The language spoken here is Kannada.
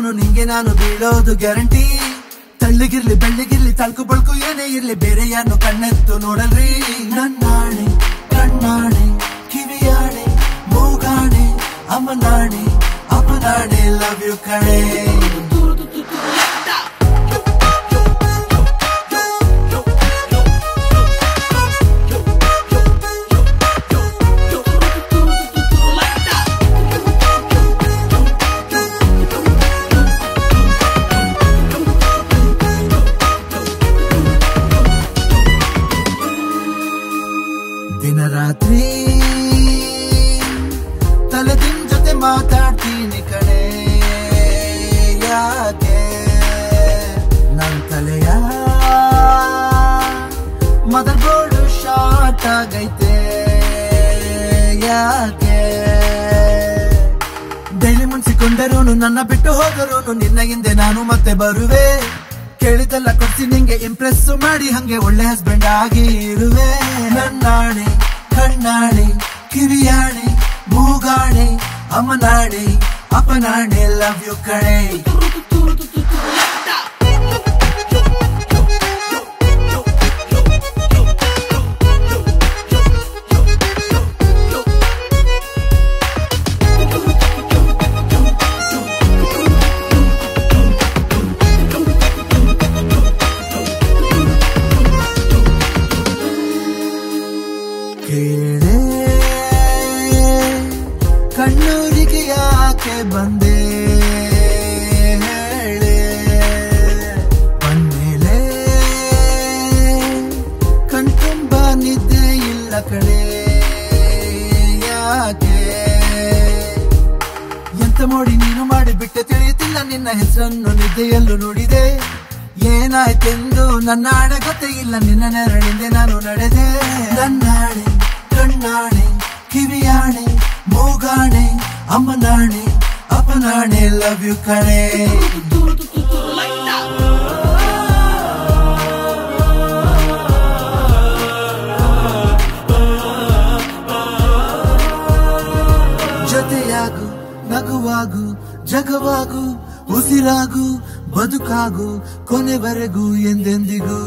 ಹೋದ್ರೂನು ನಿಂಗೆ ನಾನು ಬೀಳೋದು ಗ್ಯಾರಂಟಿ. ತಳ್ಳಿಗಿರ್ಲಿ ಬೆಳ್ಳಿಗಿರ್ಲಿ ತಳ್ಕು ಬಳ್ಕು ಏನೇ ಇರ್ಲಿ ಬೇರೆ ಯಾರು ಕಣ್ಣೆತ್ತು ನೋಡಲ್ರಿ. ನನ್ನಾಣೆ ಕಣ್ಣಾಣೆ ಕಿವಿಯಾಣೆ ಮೂಗಾಣೆ ಅಮ್ಮನಾಣೆ ಅಪ್ಪನಾಣೆ ಲವ್ ಯು ಕಣೆ. ದಿನ ರಾತ್ರಿ ತಲೆದಿನ ಜೊತೆ ಮಾತಾಡ್ತೀನಿ ಕಣೆ. ಯಾಕೆ ನನ್ ತಲೆಯ ಮದರ್ ಬೋರ್ಡ್ ಶಾರ್ಟ್ ಆಗೈತೆ. ಯಾಕೆ ಡೈಲಿ ಮುನ್ಸಿಕೊಂಡರೂನು ನನ್ನ ಬಿಟ್ಟು ಹೋದರೂನು ನಿನ್ನ ಹಿಂದೆ ನಾನು ಮತ್ತೆ ಬರುವೆ. ಕೇಳಿದೆಲ್ಲ ಕೊಡ್ಸಿ ನಿಂಗೆ ಇಂಪ್ರೆಸ್ ಮಾಡಿ ಹಂಗೆ ಒಳ್ಳೆ ಹಸ್ಬೆಂಡ್ ಆಗಿ ಇರುವೆ. ನನ್ನಾಣೆ ಕಣ್ಣಾಣೆ ಕಿವಿಯಾಣೆ ಮೂಗಾಣೆ ಅಮ್ಮನಾಣೆ ಅಪ್ಪನಾಣೆ ಲವ್ ಯು ಕಣೆ. ಕೇಳೆ ಕಣ್ಣೂರಿಗೆ ಯಾಕೆ ಬಂದೆ ಹೇಳೆ. ಬಂದ್ಮೇಲೆ ಕಣ್ತುಂಬ ನಿದ್ದೆ ಇಲ್ಲ ಕಡೆ. ಯಾಕೆ ಎಂತ ಮೋಡಿ ನೀನು ಮಾಡಿಬಿಟ್ಟೆ ತಿಳಿಯುತ್ತಿಲ್ಲ ನಿನ್ನ ಹೆಸರನ್ನು ನಿದ್ದೆಯಲ್ಲೂ ನೋಡಿದೆ. ಏನಾಯ್ತೆಂದು ನನ್ನ ಆಣೆ ಗೊತ್ತೇ ಇಲ್ಲ ನಿನ್ನ ನೆರಳಿಂದೆ ನಾನು ನಡೆದೆ. ನನ್ನಾಣೆ ಕಣ್ಣಾಣೆ ಕಿವಿಯಾಣೆ ಮೂಗಾಣೆ ಅಮ್ಮನಾಣೆ ಅಪ್ಪನಾಣೆ ಲವ್ ಯು ಕಣೆ. ಜೊತೆಯಾಗು ನಗುವಾಗು ಜಗವಾಗು ಉಸಿರಾಗು ಬದುಕಾಗು ಕೊನೆವರೆಗೂ ಎಂದೆಂದಿಗೂ.